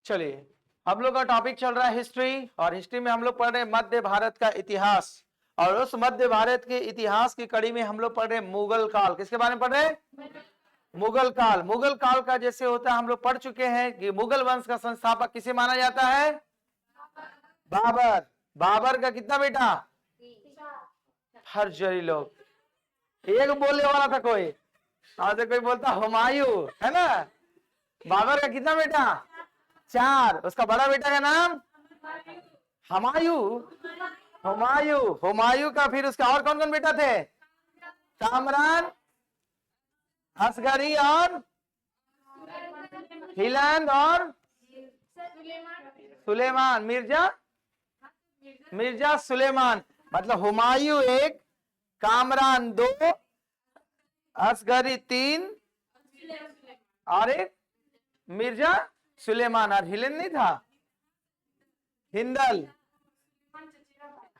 चलिए, हम लोग का टॉपिक चल रहा है हिस्ट्री, और हिस्ट्री में हम लोग पढ़ रहे हैं मध्य भारत का इतिहास। और उस मध्य भारत के इतिहास की कड़ी में हम लोग पढ़ रहे हैं मुगल काल। किसके बारे में पढ़ रहे हैं? मुगल काल। मुगल काल का जैसे होता है, हम लोग पढ़ चुके हैं कि मुगल वंश का संस्थापक किसे माना जाता है? बाबर। बाबर का कितना बेटा? फर्जरी लोग। एक बोलने वाला था कोई, आज कोई बोलता हुमायूं, है ना। बाबर का कितना बेटा? 4। उसका बड़ा बेटा का नाम हुमायूं। हुमायूं। हुमायूं का फिर उसका और कौन कौन बेटा थे? कामरान, असगरी और हिलंद और सुलेमान। मिर्जा, मिर्जा सुलेमान। मतलब हुमायूं 1, कामरान 2, असगरी 3 और एक मिर्जा सुलेमान। और हिलंद नहीं था? हिंदल।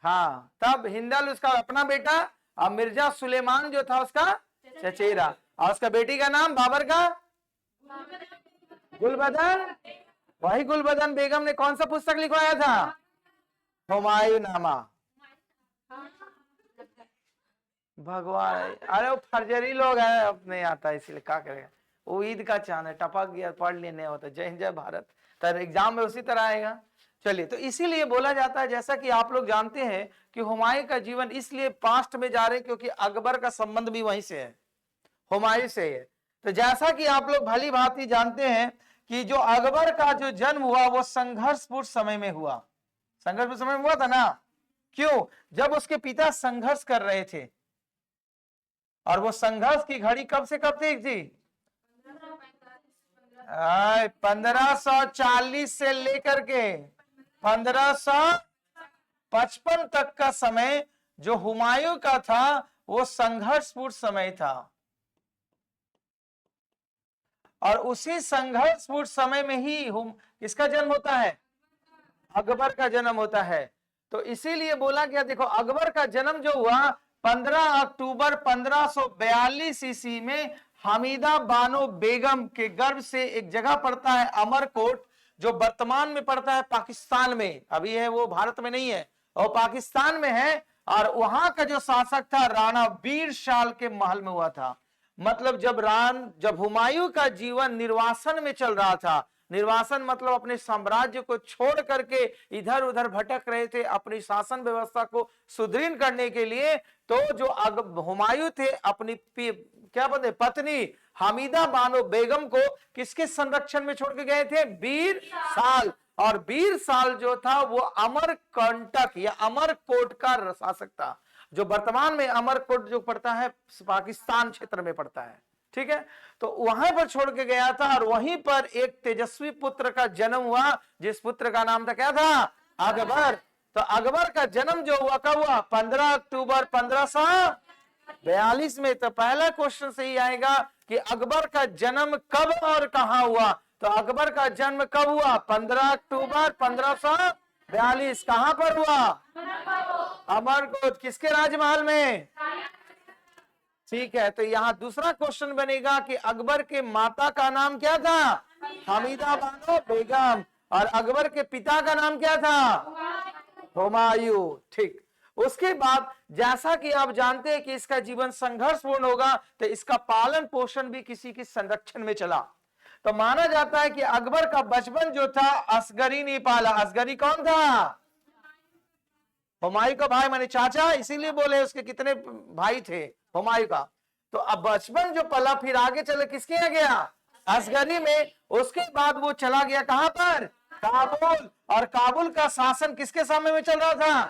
हाँ, तब हिंदल उसका अपना बेटा, और मिर्जा सुलेमान जो था उसका चचेरा। और उसका बेटी का नाम बाबर का गुलबदन। वही गुलबदन बेगम ने कौन सा पुस्तक लिखवाया था? हुमायूं नामा। भगवान, अरे वो फर्जरी लोग हैं, अब नहीं आता इसलिए क्या करेगा। वो ईद का चांद है, टपक गया, पढ़ लेने होता। जय हिंद जय भारत, तो एग्जाम में उसी तरह आएगा। चलिए, तो इसीलिए बोला जाता है, जैसा कि आप लोग जानते हैं कि हुमायूं का जीवन इसलिए पास्ट में जा रहे हैं क्योंकि अकबर का संबंध भी वहीं से है, हुमायूं से है। तो जैसा कि आप लोग भली भांति जानते हैं कि जो अकबर का जो जन्म हुआ वो संघर्षपूर्ण समय में हुआ। संघर्षपूर्ण समय में हुआ था ना। क्यों? जब उसके पिता संघर्ष कर रहे थे, और वो संघर्ष की घड़ी कब से कब तक थी? 1540 से लेकर के 1555 तक का समय जो हुमायूं का था वो संघर्षपूर्ण समय था। और उसी संघर्षपूर्ण समय में ही किसका जन्म होता है? अकबर का जन्म होता है। तो इसीलिए बोला गया, देखो अकबर का जन्म जो हुआ 15 अक्टूबर 1542 ईस्वी में हमीदा बानो बेगम के गर्भ से एक जगह पड़ता है अमरकोट, जो वर्तमान में पड़ता है पाकिस्तान में। अभी है वो भारत में नहीं है, और पाकिस्तान में है। और वहां का जो शासक था राणा वीर शाल के महल में हुआ था। मतलब जब हुमायूं का जीवन निर्वासन में चल रहा था, निर्वासन मतलब अपने साम्राज्य को छोड़ करके इधर उधर भटक रहे थे अपनी शासन व्यवस्था को सुदृढ़ करने के लिए, तो जो हुमायूं थे अपनी क्या बोलते पत्नी हमीदा बानो बेगम को किसके संरक्षण में छोड़ के गए थे? वीर साल। और वीर साल जो था वो अमरकंटक या अमरकोट का शासक था, जो वर्तमान में अमरकोट जो पड़ता है पाकिस्तान क्षेत्र में पड़ता है। ठीक है, तो वहां पर छोड़ के गया था, और वहीं पर एक तेजस्वी पुत्र का जन्म हुआ, जिस पुत्र का नाम था क्या था? अकबर। तो अकबर का जन्म जो हुआ कब हुआ? 15 अक्टूबर 1542 में। तो पहला क्वेश्चन सही आएगा कि अकबर का जन्म कब और कहां हुआ? तो अकबर का जन्म कब हुआ? 15 अक्टूबर 1542। कहां पर हुआ? अमरकोट। किसके राजमहल में? ठीक है, तो यहाँ दूसरा क्वेश्चन बनेगा कि अकबर के माता का नाम क्या था? हमीदा बानो बेगम। और अकबर के पिता का नाम क्या था? हुमायूं। ठीक। उसके बाद जैसा कि आप जानते हैं कि इसका जीवन संघर्षपूर्ण होगा, तो इसका पालन पोषण भी किसी के संरक्षण में चला। तो माना जाता है कि अकबर का बचपन जो था असगरी ने पाला। असगरी कौन था? हुमायूं का भाई, माने चाचा, इसीलिए बोले उसके कितने भाई थे हुमायूं का। तो अब बचपन जो पला, फिर आगे चले किसके यहाँ गया? असगरी में। उसके बाद वो चला गया कहां पर? काबुल। और काबुल का शासन किसके समय में चल रहा था?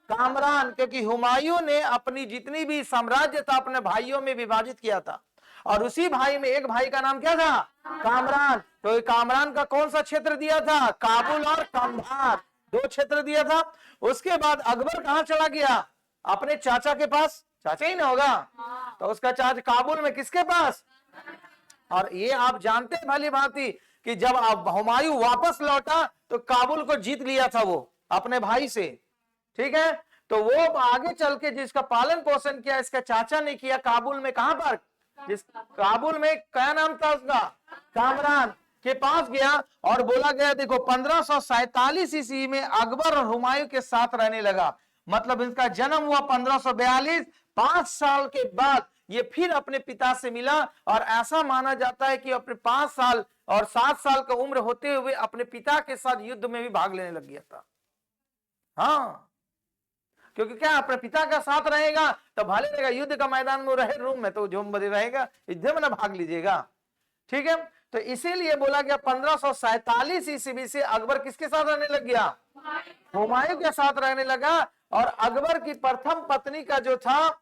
कामरान। क्योंकि हुमायूं ने अपनी जितनी भी साम्राज्य था अपने भाइयों में विभाजित किया था, और उसी भाई में एक भाई का नाम क्या था? कामरान। तो कामरान का कौन सा क्षेत्र दिया था? काबुल और कंधार, 2 क्षेत्र दिया था। उसके बाद अकबर कहां चला गया? अपने चाचा के पास। चाचा ही ना होगा, तो उसका चाचा काबुल में किसके पास? और ये आप जानते हैं भली भांति कि जब हुमायूं वापस लौटा तो काबुल को जीत लिया था वो अपने भाई से। ठीक है, तो वो आगे चल के जिसका पालन पोषण किया इसका चाचा ने किया काबुल में। कहां पर? जिस काबुल में क्या नाम था उसका? कामरान। के पास गया और बोला गया देखो 1547 ईस्वी में अकबर और हुमायूं के साथ रहने लगा। मतलब इनका जन्म हुआ 1542, 5 साल के बाद ये फिर अपने पिता से मिला और ऐसा माना जाता है कि अपने 5 साल और 7 साल का उम्र होते हुए अपने पिता के साथ युद्ध में भी भाग लेने लग गया था। हाँ, क्योंकि क्या अपने पिता का साथ रहेगा तो भले रहेगा, युद्ध का मैदान में रहे रूम में तो जोम बदे रहेगा, युद्ध में ना भाग लीजिएगा। ठीक है, तो इसीलिए बोला गया 1547 ईस्वी से अकबर किसके साथ रहने लग गया? हुमायूं के साथ रहने लगा। और अकबर की प्रथम पत्नी का जो था,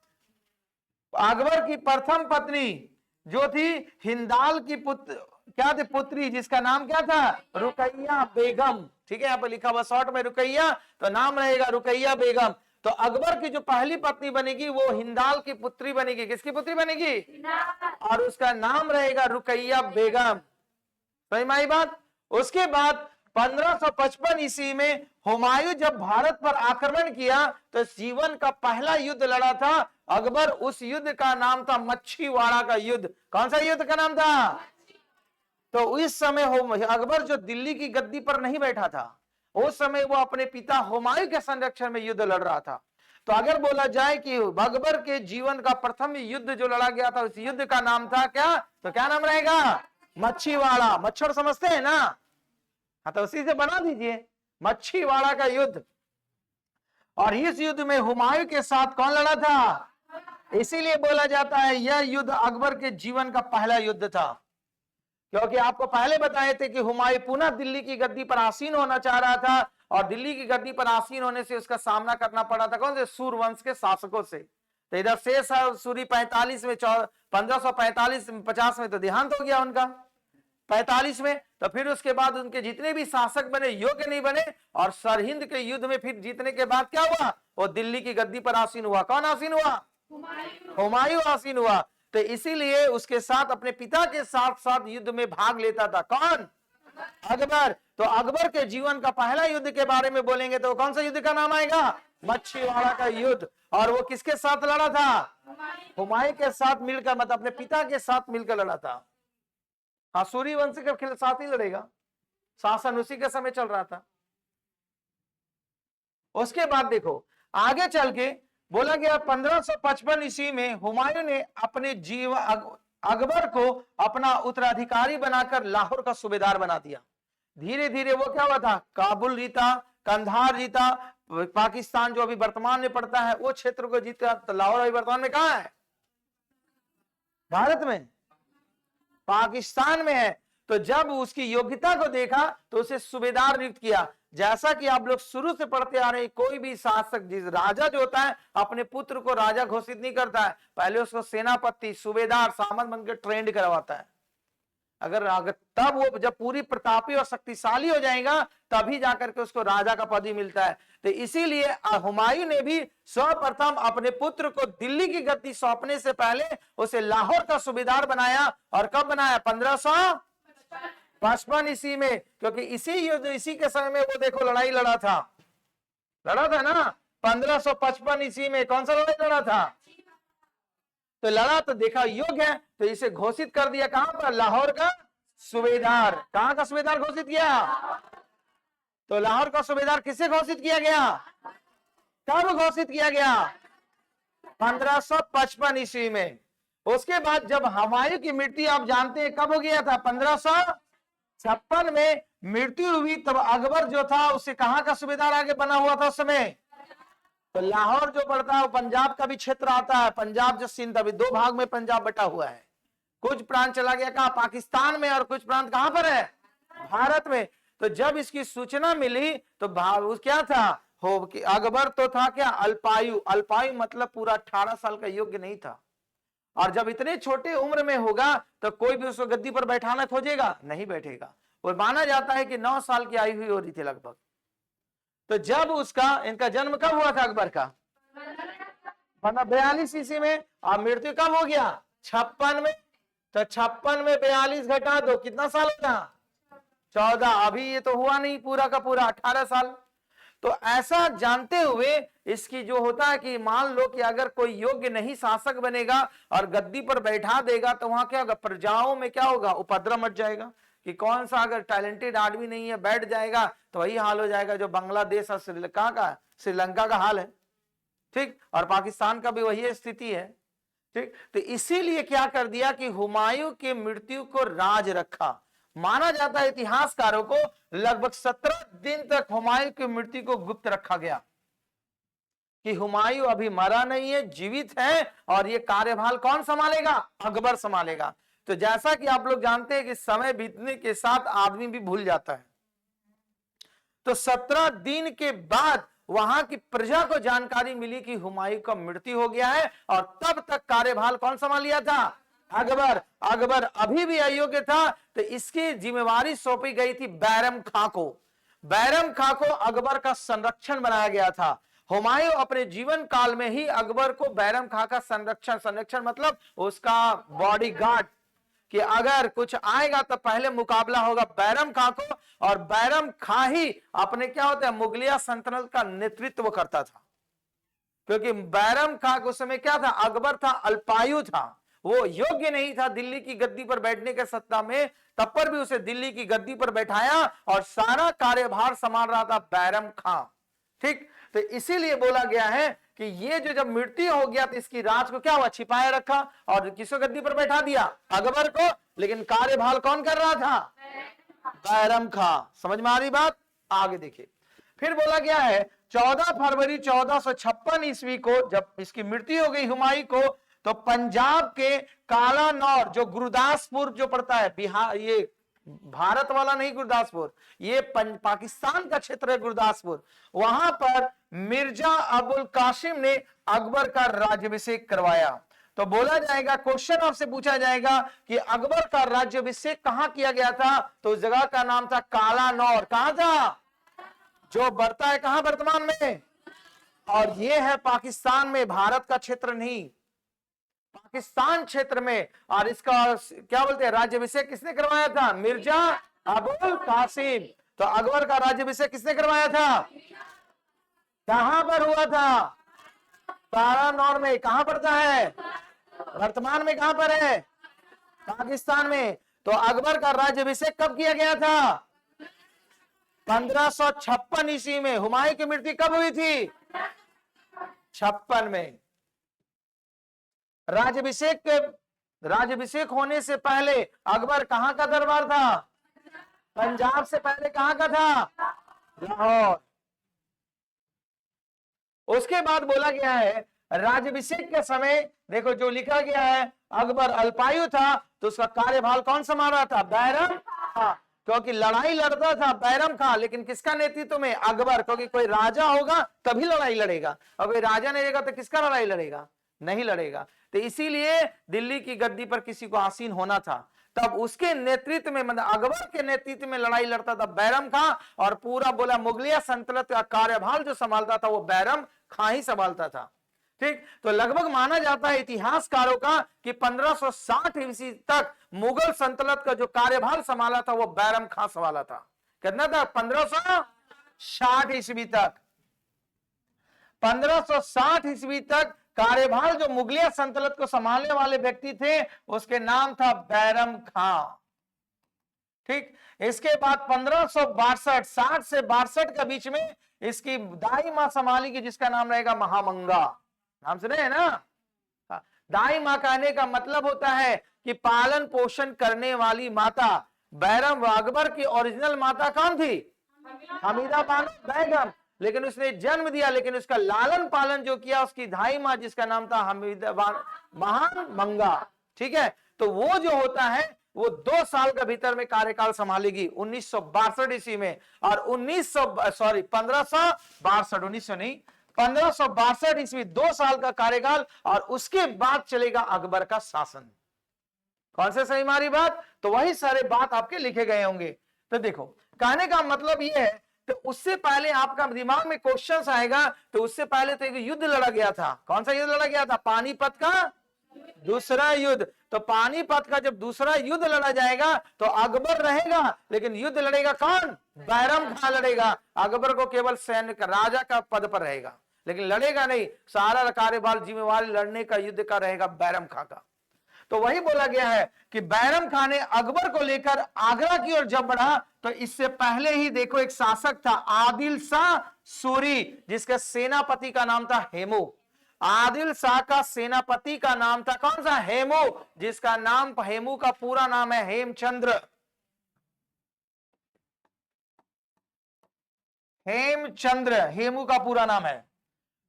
अकबर की प्रथम पत्नी जो थी हिंदाल की क्या थी पुत्री, जिसका नाम क्या था? रुकैया बेगम। ठीक है, यहाँ पर लिखा हुआ शॉर्ट में रुकैया, तो नाम रहेगा रुकैया बेगम। तो अकबर की जो पहली पत्नी बनेगी वो हिंदाल की पुत्री बनेगी। किसकी पुत्री बनेगी? और उसका नाम रहेगा रुकैया बेगम। सही माई बात। उसके बाद 1555 ईस्वी में हुमायूं जब भारत पर आक्रमण किया तो जीवन का पहला युद्ध लड़ा था अकबर। उस युद्ध का नाम था मच्छीवाड़ा का युद्ध। कौन सा युद्ध का नाम था? तो इस समय अकबर जो दिल्ली की गद्दी पर नहीं बैठा था, उस समय वो अपने पिता हुमायूं के संरक्षण में युद्ध लड़ रहा था। तो अगर बोला जाए कि अकबर के जीवन का प्रथम युद्ध जो लड़ा गया था उस युद्ध का नाम था क्या? तो क्या नाम रहेगा? मच्छीवाड़ा। मच्छर समझते हैं ना? हाँ, तो उसी से बना दीजिए मच्छीवाड़ा का युद्ध। और इस युद्ध में हुमायूं के साथ कौन लड़ा था? इसीलिए बोला जाता है यह युद्ध अकबर के जीवन का पहला युद्ध था। क्योंकि आपको पहले बताए थे कि हुमायूं पुनः दिल्ली की गद्दी पर आसीन होना चाह रहा था और दिल्ली की गद्दी पर आसीन होने से उसका सामना करना पड़ा था कौन से? सूर्यवंश के शासकों से। तो इधर शेष सूरी 45 में 1545-50 में तो देहांत हो गया उनका, 45 में। तो फिर उसके बाद उनके जितने भी शासक बने योग्य नहीं बने और सरहिंद के युद्ध में फिर जीतने के बाद क्या हुआ? वो दिल्ली की गद्दी पर आसीन हुआ। कौन आसीन हुआ? हुमायूं आसीन हुआ। तो इसीलिए उसके साथ अपने पिता के साथ साथ युद्ध में भाग लेता था। कौन? अकबर। तो अकबर के जीवन का पहला युद्ध के बारे में बोलेंगे तो कौन सा युद्ध का नाम आएगा? मच्छीवाड़ा का युद्ध। और वो किसके साथ लड़ा था? हुमायूं के साथ मिलकर, मतलब अपने पिता के साथ मिलकर लड़ा था। हाँ, सूर्यवंशी के साथ ही लड़ेगा, शासन उसी के समय चल रहा था। उसके बाद देखो आगे चल के बोला गया 1555 ईस्वी में हुमायूं ने अपने अकबर को अपना उत्तराधिकारी बनाकर लाहौर का सूबेदार बना दिया। धीरे धीरे वो क्या हुआ था? काबुल जीता, कंधार जीता, पाकिस्तान जो अभी वर्तमान में पड़ता है वो क्षेत्र को जीता। तो लाहौर अभी वर्तमान में कहां है? भारत में, पाकिस्तान में है। तो जब उसकी योग्यता को देखा तो उसे सूबेदार नियुक्त किया। जैसा कि आप लोग शुरू से पढ़ते आ रहे हैं, कोई भी शासक, जिस राजा जो होता है अपने पुत्र को राजा घोषित नहीं करता है, पहले उसको सेनापति, सूबेदार, सामंत बनकर ट्रेंड करवाता है। अगर तब वो जब पूरी प्रतापी और शक्तिशाली हो जाएगा तभी जाकर के उसको राजा का पद ही मिलता है। तो इसीलिए हुमायूं ने भी सर्वप्रथम अपने पुत्र को दिल्ली की गद्दी सौंपने से पहले उसे लाहौर का सूबेदार बनाया। और कब बनाया? 1555 ईस्वी में। क्योंकि इसी के समय में वो देखो लड़ाई लड़ा था ना 1555 ईस्वी में। कौन सा लड़ाई लड़ा था? तो लड़ा तो देखा योग्य है तो इसे घोषित कर दिया कहां पर? लाहौर का सूबेदार। कहां का सूबेदार घोषित किया? तो लाहौर का सूबेदार किसे घोषित किया गया? कब घोषित किया गया? 1555 ईस्वी में। उसके बाद जब हुमायूं की मृत्यु आप जानते हैं कब हो गया था? 1556 में मृत्यु हुई। तब अकबर जो था उसे कहां का सूबेदार आगे बना हुआ था उस समय? तो लाहौर जो पड़ता है वो पंजाब का भी क्षेत्र आता है। पंजाब जो सिंध, अभी 2 भाग में पंजाब बटा हुआ है। कुछ प्रांत चला गया कहां? पाकिस्तान में, और कुछ प्रांत कहां पर है? भारत में। तो जब इसकी सूचना मिली तो क्या था? अकबर तो था क्या? अल्पायु। अल्पायु मतलब पूरा 18 साल का योग्य नहीं था। और जब इतने छोटे उम्र में होगा तो कोई भी उसको गद्दी पर बैठाना खोजेगा? नहीं बैठेगा। और माना जाता है कि 9 साल की आयु ही हो रही थी लगभग। तो जब इनका जन्म कब हुआ था अकबर का? 42 ईस्वी में। और मृत्यु कब हो गया? 56 में। तो 56 में 42 घटा दो, कितना साल होता? 14। अभी ये तो हुआ नहीं पूरा का पूरा 18 साल। तो ऐसा जानते हुए इसकी जो होता है कि मान लो कि अगर कोई योग्य नहीं शासक बनेगा और गद्दी पर बैठा देगा तो वहां क्या होगा? प्रजाओं में क्या होगा? उपद्रव मच जाएगा। कि कौन सा अगर टैलेंटेड आदमी नहीं है बैठ जाएगा तो वही हाल हो जाएगा जो बांग्लादेश और श्रीलंका का हाल है। ठीक, और पाकिस्तान का भी वही स्थिति है। ठीक, तो इसीलिए क्या कर दिया कि हुमायूं की मृत्यु को राज रखा। माना जाता है इतिहासकारों को लगभग 17 दिन तक हुमायूं की मृत्यु को गुप्त रखा गया कि हुमायूं अभी मरा नहीं है, जीवित है, और ये कार्यभार कौन संभालेगा? अकबर संभालेगा। तो जैसा कि आप लोग जानते हैं कि समय बीतने के साथ आदमी भी भूल जाता है, तो 17 दिन के बाद वहां की प्रजा को जानकारी मिली कि हुमायूं का मृत्यु हो गया है, और तब तक कार्यभार कौन संभाल लिया था? अकबर। अकबर अभी भी अयोग्य था, तो इसकी जिम्मेवारी सौंपी गई थी बैरम खां को। बैरम खां को अकबर का संरक्षण बनाया गया था। हुमायूं अपने जीवन काल में ही अकबर को बैरम खां का संरक्षण मतलब उसका बॉडीगार्ड, कि अगर कुछ आएगा तो पहले मुकाबला होगा बैरम खां को, और बैरम खां ही अपने क्या होता है मुगलिया सल्तनत का नेतृत्व करता था। क्योंकि बैरम खां उस समय क्या था? अकबर था, अल्पायु था, वो योग्य नहीं था दिल्ली की गद्दी पर बैठने के सत्ता में, तब पर भी उसे दिल्ली की गद्दी पर बैठाया और सारा कार्यभार संभाल रहा था बैरम खां। ठीक, तो इसीलिए बोला गया है कि ये जो जब मृत्यु हो गया तो इसकी राज को क्या हुआ? छिपाए रखा और किसको गद्दी पर बैठा दिया? अकबर को। लेकिन कार्यभार कौन कर रहा था? बैरम खां। समझ में आ रही बात? आगे देखिए, फिर बोला गया है 14 फरवरी 1456 ईस्वी को जब इसकी मृत्यु हो गई हुमायूं को, तो पंजाब के कालानौर जो गुरदासपुर जो पड़ता है, बिहार, ये भारत वाला नहीं गुरदासपुर, ये पाकिस्तान का क्षेत्र है गुरदासपुर, वहां पर मिर्जा अबुल कासिम ने अकबर का राज्याभिषेक करवाया। तो बोला जाएगा, क्वेश्चन आपसे पूछा जाएगा कि अकबर का राज्याभिषेक कहां किया गया था? तो उस जगह का नाम था कालानौर। कहां था? जो बढ़ता है कहां वर्तमान में, और ये है पाकिस्तान में, भारत का क्षेत्र नहीं, पाकिस्तान क्षेत्र में। और इसका क्या बोलते हैं राज्याभिषेक किसने करवाया था? मिर्जा अबुल कासिम। तो अकबर का राज्याभिषेक किसने करवाया था? कहां पर हुआ था? कालानौर में। कहां पड़ता है? वर्तमान में कहां पर है? पाकिस्तान में। तो अकबर का राज्याभिषेक कब किया गया था? 1556 ईस्वी में। हुमायूं की मृत्यु कब हुई थी? 56 में। राज्याभिषेक होने से पहले अकबर कहां का दरबार था? पंजाब से पहले कहां का था? लाहौर। उसके बाद बोला गया है राज्याभिषेक के समय, देखो जो लिखा गया है, अकबर अल्पायु था तो उसका कार्यभार कौन संभाल रहा था? बैरम खां। क्योंकि लड़ाई लड़ता था बैरम खां, लेकिन किसका नेतृत्व में? अकबर। क्योंकि कोई राजा होगा तभी लड़ाई लड़ेगा, और कोई राजा नहीं रहेगा तो किसका लड़ाई लड़ेगा? नहीं लड़ेगा। तो इसीलिए दिल्ली की गद्दी पर किसी को आसीन होना था, तब उसके नेतृत्व में, मतलब अकबर के नेतृत्व में लड़ाई लड़ता था बैरम खां, और पूरा बोला मुगलिया सल्तनत का कार्यभार जो संभालता था वो बैरम खां ही संभालता था। ठीक, तो लगभग माना जाता है इतिहासकारों का कि 1560 ईस्वी तक मुगल सल्तनत का जो कार्यभार संभाला था वो बैरम खां संभाला था। कितना था? 1560 ईस्वी तक। 1560 ईस्वी तक कार्यभार जो मुगलिया सल्तनत को संभालने वाले व्यक्ति थे उसके नाम था बैरम खां। ठीक, इसके बाद 1562, 60 से 62 के बीच में इसकी दाई मां संभालेगी जिसका नाम रहेगा महामंगा। नाम सुने हैं ना? दाई मां कहने का मतलब होता है कि पालन पोषण करने वाली माता। बैरम अकबर की ओरिजिनल माता कौन थी? हमीदा बानो बेगम, लेकिन उसने जन्म दिया, लेकिन उसका लालन पालन जो किया उसकी धाई मां जिसका नाम था हमीदा महामंगा। ठीक है, तो वो जो होता है वो 2 साल के भीतर में कार्यकाल संभालेगी 1962 ईस्वी में, और 1562 ईस्वी 2 साल का कार्यकाल, और उसके बाद चलेगा अकबर का शासन। कौन से सही हमारी बात? तो वही सारे बात आपके लिखे गए होंगे। तो देखो, कहने का मतलब ये है, तो उससे पहले आपका दिमाग में क्वेश्चन आएगा, तो उससे पहले तो एक युद्ध लड़ा गया था। कौन सा युद्ध लड़ा गया था? पानीपत का दूसरा युद्ध। तो पानीपत का जब दूसरा युद्ध लड़ा जाएगा तो अकबर रहेगा, लेकिन युद्ध लड़ेगा कौन? बैरम खां लड़ेगा। अकबर को केवल सैन्य का राजा का पद पर रहेगा, लेकिन लड़ेगा नहीं। सारा कार्यभार जिम्मेवारी लड़ने का युद्ध का रहेगा बैरम खां का। तो वही बोला गया है कि बैरम खान ने अकबर को लेकर आगरा की ओर जब बढ़ा तो इससे पहले ही देखो एक शासक था आदिल शाह सूरी, जिसका सेनापति का नाम था हेमू। आदिल शाह का सेनापति का नाम था कौन सा? हेमू, जिसका नाम हेमू का पूरा नाम है हेमचंद्र। हेमचंद्र हेमू का पूरा नाम है।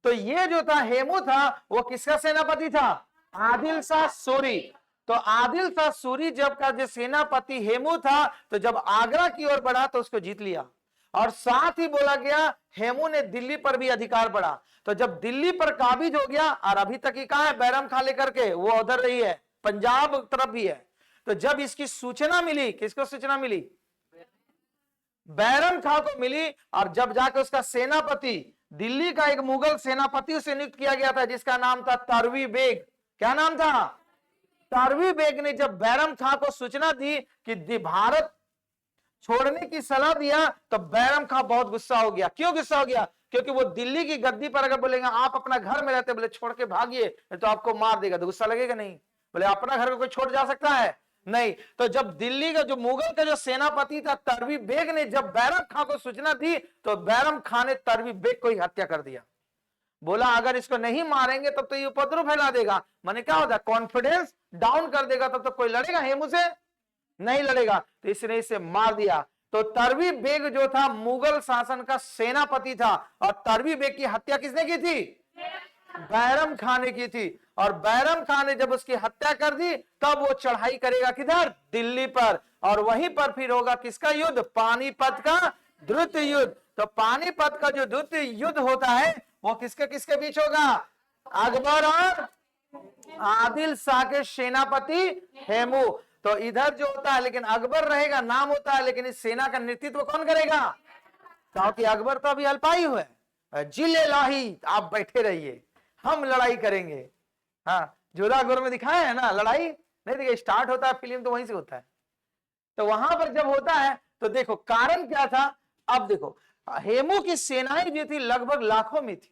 तो ये जो था हेमू था वो किसका सेनापति था? आदिल शाह सूरी। तो आदिल शाह सूरी जब का जो सेनापति हेमू था, तो जब आगरा की ओर बढ़ा तो उसको जीत लिया। और साथ ही बोला गया हेमू ने दिल्ली पर भी अधिकार बढ़ा। तो जब दिल्ली पर काबिज हो गया, और अभी तक ही कहां है बैरम खां लेकर के, वो उधर रही है, पंजाब तरफ भी है। तो जब इसकी सूचना मिली, किसको सूचना मिली? बैरम खां को मिली। और जब जाकर उसका सेनापति, दिल्ली का एक मुगल सेनापति उसे नियुक्त किया गया था, जिसका नाम था तरवी बेग। क्या नाम था? तरवी बेग ने जब बैरम खां को सूचना दी कि भारत छोड़ने की सलाह दिया, तो बैरम खां बहुत गुस्सा हो गया। क्यों गुस्सा हो गया? क्योंकि वो दिल्ली की गद्दी पर अगर बोलेंगे आप अपना घर में रहते, बोले छोड़ के भागिए तो आपको मार देगा, तो गुस्सा लगेगा नहीं? बोले अपना घर को कोई छोड़ जा सकता है? नहीं। तो जब दिल्ली का जो मुगल का जो सेनापति था तरवी बेग ने जब बैरम खां को सूचना दी, तो बैरम खां ने तरवी बेग को ही हत्या कर दिया। बोला अगर इसको नहीं मारेंगे तब तो ये उपद्रव फैला देगा, माने क्या होता है, कॉन्फिडेंस डाउन कर देगा, तब तो कोई लड़ेगा हेमू से? नहीं लड़ेगा। तो इसने इसे मार दिया। तो तरवी बेग जो था मुगल शासन का सेनापति था, और तरवी बेग की हत्या किसने की थी? बैरम खां ने की थी। और बैरम खां ने जब उसकी हत्या कर दी, तब वो चढ़ाई करेगा किधर? दिल्ली पर। और वहीं पर फिर होगा किसका युद्ध? पानीपत का द्वितीय युद्ध। तो पानीपत का जो द्वितीय युद्ध होता है वो किसके किसके बीच होगा? अकबर और आदिल शाह के सेनापति हेमू। तो इधर जो होता है, लेकिन अकबर रहेगा, नाम होता है, लेकिन इस सेना का नेतृत्व कौन करेगा? क्योंकि अकबर तो अभी अल्पायु है। जिले लाही, आप बैठे रहिए, हम लड़ाई करेंगे। हाँ, जोरागोर में दिखाया है ना लड़ाई, नहीं देखिए स्टार्ट होता है फिल्म तो वहीं से होता है। तो वहां पर जब होता है तो देखो कारण क्या था। अब देखो हेमू की सेनाएं जो थी लगभग लाखों में थी,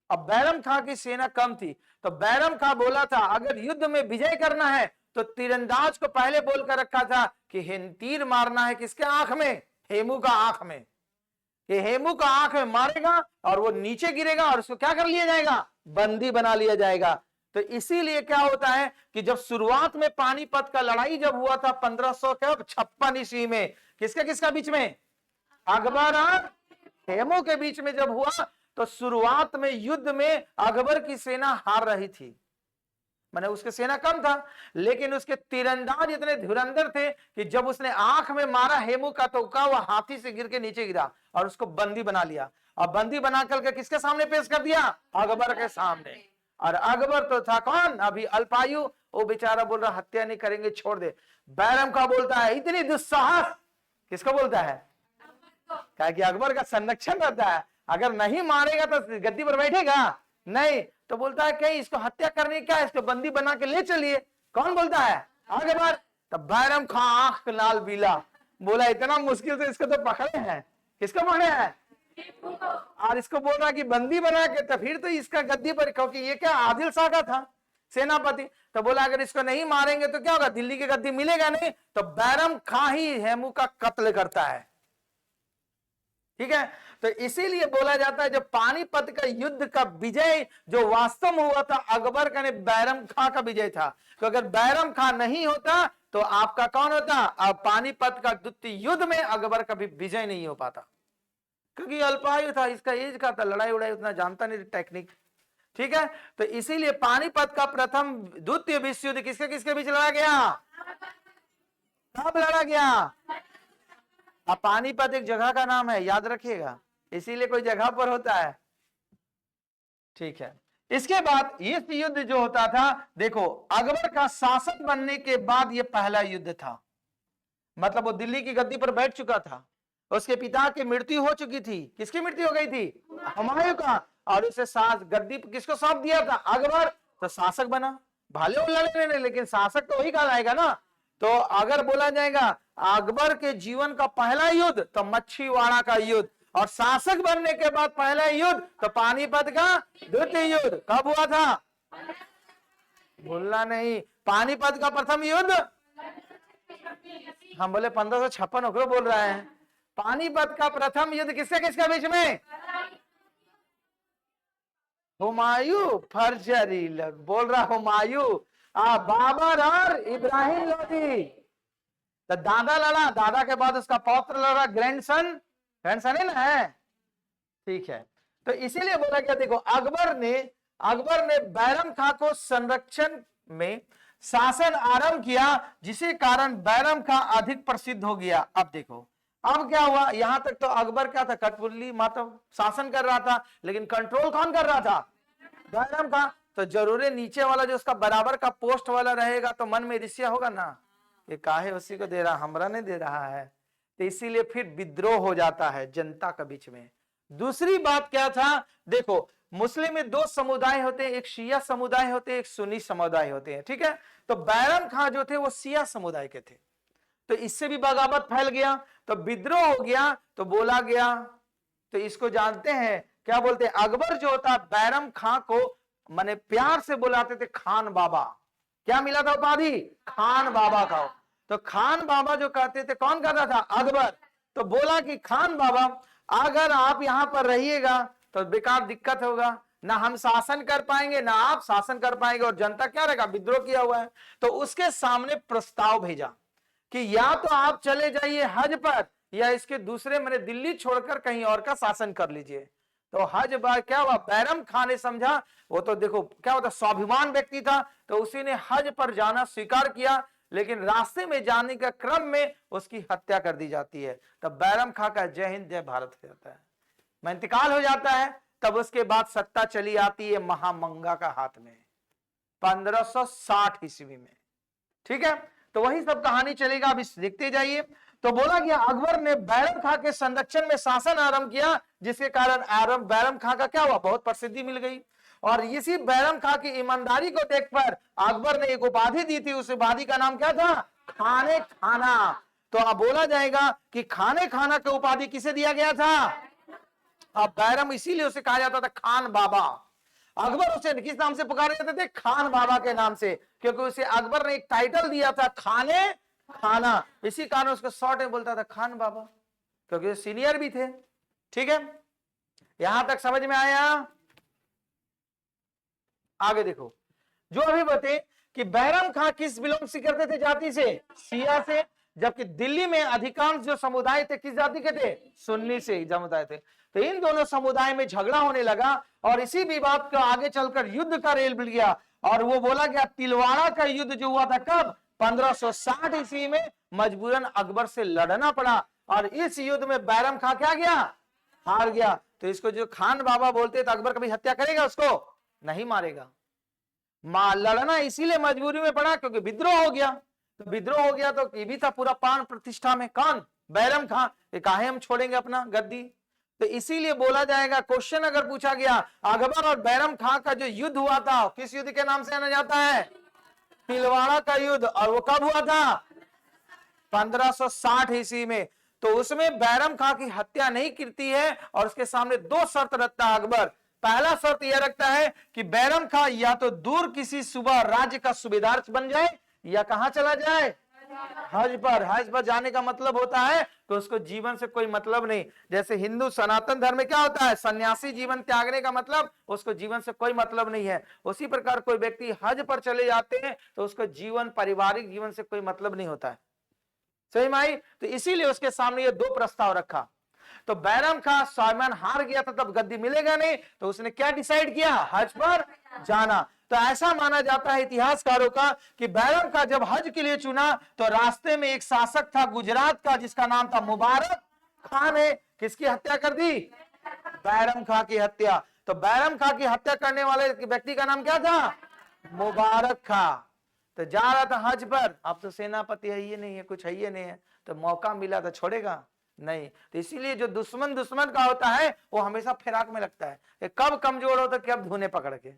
अब बैरम खां की सेना कम थी। तो बैरम खां बोला था अगर युद्ध में विजय करना है तो तीरंदाज को पहले बोलकर रखा था कि तीर मारना है किसके आंख में? हेमू का आंख में। कि हेमू का आंख में मारेगा और वो नीचे गिरेगा और उसको क्या कर लिया जाएगा? बंदी बना लिया जाएगा। तो इसीलिए क्या होता है कि जब शुरुआत में पानीपत का लड़ाई जब हुआ था 1556 ईस्वी में, किसके किसका बीच में? अकबर और हेमू के बीच में जब हुआ, तो शुरुआत में युद्ध में अकबर की सेना हार रही थी, माने उसके सेना कम था, लेकिन उसके तीरंदाज इतने धुरंधर थे कि जब उसने आंख में मारा हेमू का, तो वो हाथी से गिर के नीचे गिरा और उसको बंदी बना लिया। और बंदी बना करके किसके सामने पेश कर दिया? अकबर के सामने। और अकबर तो था कौन? अभी अल्पायु। वो बेचारा बोल रहा हत्या नहीं करेंगे, छोड़ दे। बैरम का बोलता है इतनी दुस्साहस, किसको बोलता है? क्या कि अकबर का संरक्षण रहता है, अगर नहीं मारेगा तो गद्दी पर बैठेगा नहीं। तो बोलता है कहीं इसको हत्या करने क्या, इसको बंदी बना के ले चलिए। कौन बोलता है? अकबर। तब बैरम खां आंख लाल बीला, बोला इतना मुश्किल से इसको तो पकड़े हैं, किसको पकड़े हैं? और इसको बोल रहा कि बंदी बना के, तो फिर तो इसका गद्दी पर, क्योंकि ये क्या आदिल शाह का था सेनापति, तो बोला अगर इसको नहीं मारेंगे तो क्या होगा? दिल्ली की गद्दी मिलेगा नहीं। तो बैरम खां ही हेमू का कत्ल करता है। ठीक है, तो इसीलिए बोला जाता है जब पानीपत का युद्ध का विजय जो वास्तव में हुआ था अकबर का, ने बैरम खां का विजय था। तो अगर बैरम खां नहीं होता तो आपका कौन होता? अब पानीपत का द्वितीय युद्ध में अकबर का भी विजय नहीं हो पाता, क्योंकि अल्पायु था, इसका एज का था, लड़ाई उड़ाई उतना जानता नहीं टेक्निक। ठीक है, तो इसीलिए पानीपत का प्रथम द्वितीय विश्व युद्ध किसके किसके बीच लड़ा गया? कब लड़ा गया? अब पानीपत एक जगह का नाम है, याद रखिएगा, इसीलिए कोई जगह पर होता है। ठीक है, इसके बाद ये युद्ध जो होता था, देखो अकबर का शासक बनने के बाद ये पहला युद्ध था। मतलब वो दिल्ली की गद्दी पर बैठ चुका था, उसके पिता की मृत्यु हो चुकी थी। किसकी मृत्यु हो गई थी? हुमायूं का। और उसे गद्दी किसको सौंप दिया था? अकबर। तो शासक बना, भले वो लड़ने, लेकिन शासक तो वही कहलाएगा ना। तो अगर बोला जाएगा अकबर के जीवन का पहला युद्ध तो मच्छीवाड़ा का युद्ध, और शासक बनने के बाद पहला युद्ध तो पानीपत का द्वितीय युद्ध। कब हुआ था? भूलना नहीं। पानीपत का प्रथम युद्ध, हम बोले 1556 ओकरो बोल रहा है। पानीपत का प्रथम युद्ध किसके किसके बीच में? हुमायूं फर्जरी बोल रहा, हुमायूं बाबर और इब्राहिम लोदी। तो दादा लड़ा, दादा के बाद उसका पौत्र लड़ा, ग्रैंडसन, ग्रैंडसन ही ना है, ठीक है। तो इसीलिए बोला गया, देखो अकबर ने बैरम खां को संरक्षण में शासन आरंभ किया, जिसके कारण बैरम खां अधिक प्रसिद्ध हो गया। अब देखो अब क्या हुआ, यहां तक तो अकबर क्या था, कठपुतली मातम शासन कर रहा था, लेकिन कंट्रोल कौन कर रहा था? बैरम खां। तो जरूरी नीचे वाला जो उसका बराबर का पोस्ट वाला रहेगा तो मन में ईर्ष्या होगा ना, कि काहे उसी को दे रहा, हमरा नहीं दे रहा है। तो इसीलिए फिर विद्रोह हो जाता है जनता के बीच में। दूसरी बात क्या था, देखो मुस्लिम में दो समुदाय होते हैं, एक शिया समुदाय होते हैं, एक सुन्नी समुदाय होते हैं, ठीक है। तो बैरम खां जो थे वो शिया समुदाय के थे, तो इससे भी बगावत फैल गया, तो विद्रोह हो गया। तो बोला गया, तो इसको जानते हैं क्या बोलते हैं, अकबर जो होता बैरम खां को माने प्यार से बुलाते थे खान बाबा। क्या मिला था उपाधि? खान बाबा का। तो खान बाबा जो कहते थे, कौन कर रहा था? अकबर। तो बोला कि खान बाबा अगर आप यहां पर रहिएगा तो बेकार दिक्कत होगा, ना हम शासन कर पाएंगे ना आप शासन कर पाएंगे, और जनता क्या रहेगा, विद्रोह किया हुआ है। तो उसके सामने प्रस्ताव भेजा कि या तो आप चले जाइए हज पर, या इसके दूसरे मैंने दिल्ली छोड़कर कहीं और का शासन कर लीजिए। तो हज बार क्या हुआ, बैरम खान ने समझा, वो तो देखो क्या होता स्वाभिमान व्यक्ति था, तो उसी ने हज पर जाना स्वीकार किया, लेकिन रास्ते में जाने के क्रम में उसकी हत्या कर दी जाती है। तब बैरम खां का जय हिंद जय भारत हो जाता है, मैं इंतकाल हो जाता है। तब उसके बाद सत्ता चली आती है महामंगा का हाथ में 1560 ईस्वी में, ठीक है। तो वही सब कहानी चलेगा, अब इस देखते जाइए। तो बोला गया अकबर ने बैरम खां के संरक्षण में शासन आरंभ किया, जिसके कारण बैरम खां का क्या हुआ, बहुत प्रसिद्धि मिल गई। और इसी बैरम खां की ईमानदारी को देखकर अकबर ने एक उपाधि दी थी, उस उपाधि का नाम क्या था? खाने खाना। तो अब बोला जाएगा कि खाने खाना की उपाधि किसे दिया गया था? अब बैरम, इसीलिए उसे कहा जाता था खान बाबा। अकबर उसे किस नाम से पुकारे जाते थे? खान बाबा के नाम से, क्योंकि उसे अकबर ने एक टाइटल दिया था खाने खाना, इसी कारण उसको शॉर्ट में बोलता था खान बाबा, क्योंकि सीनियर भी थे, ठीक है। यहां तक समझ में आया? आगे देखो, जो अभी बते कि बैरम खां किस बिलोंग करते थे जाति से? शिया से, जबकि दिल्ली में अधिकांश जो समुदाय थे किस जाति के थे? सुन्नी से समुदाय थे। तो इन दोनों समुदाय में झगड़ा होने लगा, और इसी विवाद का आगे चलकर युद्ध का रेल मिल गया, और वो बोला गया तिलवाड़ा का युद्ध जो हुआ था कब? 1560 ईस्वी में मजबूरन अकबर से लड़ना पड़ा, और इस युद्ध में बैरम खां क्या गया? हार गया। तो इसको जो खान बाबा बोलते तो अकबर कभी हत्या करेगा? उसको नहीं मारेगा। लड़ना इसीलिए मजबूरी में पड़ा क्योंकि विद्रोह हो गया। तो विद्रोह हो गया तो ये भी था पूरा पान प्रतिष्ठा में, कौन? बैरम खां। काहे हम छोड़ेंगे अपना गद्दी? तो इसीलिए बोला जाएगा, क्वेश्चन अगर पूछा गया अकबर और बैरम खां का जो युद्ध हुआ था किस युद्ध के नाम से जाना जाता है? तिलवाड़ा का युद्ध। और वो कब हुआ था? 1560 ईस्वी में। तो उसमें बैरम खां की हत्या नहीं करती है, और उसके सामने दो शर्त रखता है अकबर। पहला शर्त यह रखता है कि बैरम खां या तो दूर किसी सूबा राज्य का सूबेदार बन जाए, या कहां चला जाए? हज पर। हज पर जाने का मतलब होता है कि उसको जीवन से कोई मतलब नहीं। जैसे हिंदू सनातन धर्म में क्या होता है? सन्यासी जीवन त्यागने का मतलब उसको जीवन से कोई मतलब नहीं है। उसी प्रकार कोई व्यक्ति हज पर चले जाते हैं तो उसको जीवन, पारिवारिक जीवन से कोई मतलब नहीं होता है। सही माई? तो इसीलिए उसके सामने ये दो प्रस्ताव रखा। तो बैरम खां स्वाभिमान हार गया था, तब गद्दी मिलेगा नहीं, तो उसने क्या डिसाइड किया? हज पर जाना। तो ऐसा माना जाता है इतिहासकारों का कि बैरम खां जब हज के लिए चुना तो रास्ते में एक शासक था गुजरात का जिसका नाम था मुबारक खान ने किसकी हत्या कर दी? बैरम खां की हत्या। तो बैरम खां की हत्या करने वाले व्यक्ति का नाम क्या था? मुबारक खां। तो जा रहा था हज पर, अब तो सेनापति है, ये नहीं है, कुछ है ये नहीं है, तो मौका मिला तो छोड़ेगा नहीं। तो इसीलिए जो दुश्मन दुश्मन का होता है वो हमेशा फिराक में लगता है, कब कमजोर हो तो कब धुने पकड़ के।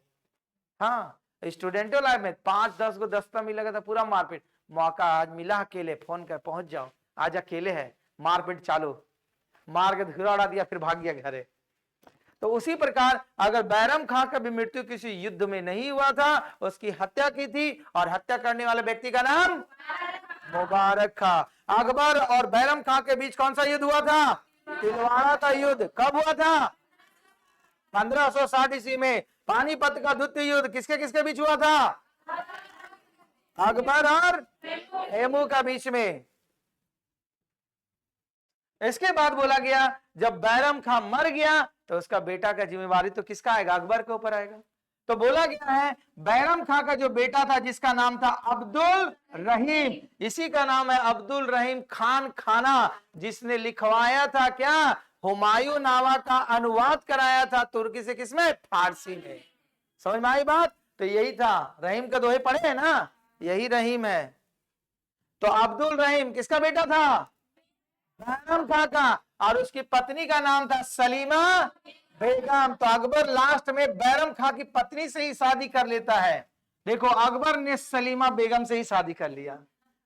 हाँ, स्टूडेंटों लाइफ में 5-10 को दस्ता मिलेगा तो पूरा मारपीट। मौका आज मिला अकेले, फोन कर पहुंच जाओ, आज अकेले है, मारपीट चालू, मार के धुरा उड़ा दिया, फिर भाग गया घरे। तो उसी प्रकार अगर बैरम खां का भी मृत्यु किसी युद्ध में नहीं हुआ था, उसकी हत्या की थी, और हत्या करने वाले व्यक्ति का नाम मुबारक खां। अकबर और बैरम खां के बीच कौन सा युद्ध हुआ था? तिलवाड़ा का युद्ध। कब हुआ था? 1560 ईस्वी में। पानीपत का द्वितीय युद्ध किसके किसके बीच हुआ था? अकबर और हेमू का बीच में। इसके बाद बोला गया जब बैरम खां मर गया तो उसका बेटा का जिम्मेवारी तो किसका आएगा? अकबर के ऊपर आएगा। तो बोला गया है बैरम खां का जो बेटा था जिसका नाम था अब्दुल रहीम, इसी का नाम है अब्दुल रहीम खान खाना, जिसने लिखवाया था क्या? हुमायूं नामा का अनुवाद कराया था तुर्की से, किसमें? फारसी में। समझ में आई बात? तो यही था, रहीम का दोहे पढ़े हैं ना, यही रहीम है। तो अब्दुल रहीम किसका बेटा था? बैरम खां का, और उसकी पत्नी का नाम था सलीमा बेगम। तो अकबर लास्ट में बैरम खां की पत्नी से ही शादी कर लेता है। देखो अकबर ने सलीमा बेगम से ही शादी कर लिया।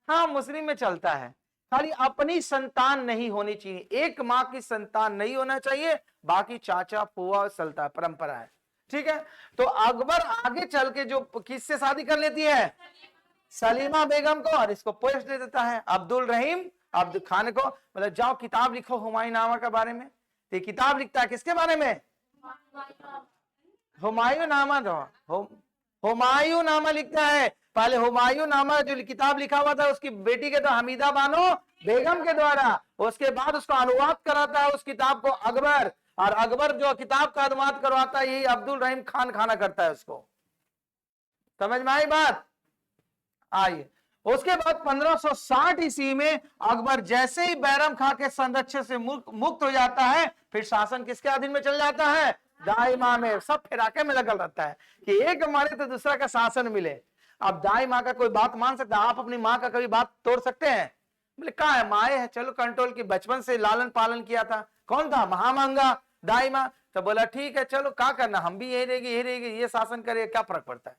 हाँ, मुस्लिम में चलता है, खाली अपनी संतान नहीं होनी चाहिए, एक माँ की संतान नहीं होना चाहिए, बाकी चाचा फुआ चलता है, परंपरा है। ठीक है, तो अकबर आगे चल के जो किससे शादी कर लेती है? सलीमा बेगम को, और इसको पोस्ट दे देता है अब्दुल रहीम अब्दुल खान को, मतलब जाओ किताब लिखो हुमायूं नामा के बारे में। तो किताब लिखता है किसके बारे में? हुमायूं नामा। हुमायूं नामा लिखता है। पहले हुमायूं नामा जो किताब लिखा हुआ था उसकी बेटी के तो हमीदा बानो बेगम के द्वारा, उसके बाद उसको अनुवाद कराता है उस किताब को अकबर, और अकबर जो किताब का अनुवाद करवाता है यही अब्दुल रहीम खान खाना करता है उसको। समझ में आई बात? आइए, उसके बाद 1560 ईस्वी में अकबर जैसे ही बैरम खां के संरक्षण से मुक्त हो जाता है, फिर शासन किसके अधीन में चल जाता है? दाई माँ में। सब फिराके में लगल रहता है कि एक मरे तो दूसरा का शासन मिले। अब दाई माँ का कोई बात मान सकता है? आप अपनी माँ का कभी बात तोड़ सकते हैं? बोले कहा है, माए है, चलो कंट्रोल की, बचपन से लालन पालन किया था। कौन था? महामंगा दाई माँ। तो बोला ठीक है चलो, क्या करना, हम भी यही रहेगी, ये शासन करे, क्या फर्क पड़ता है।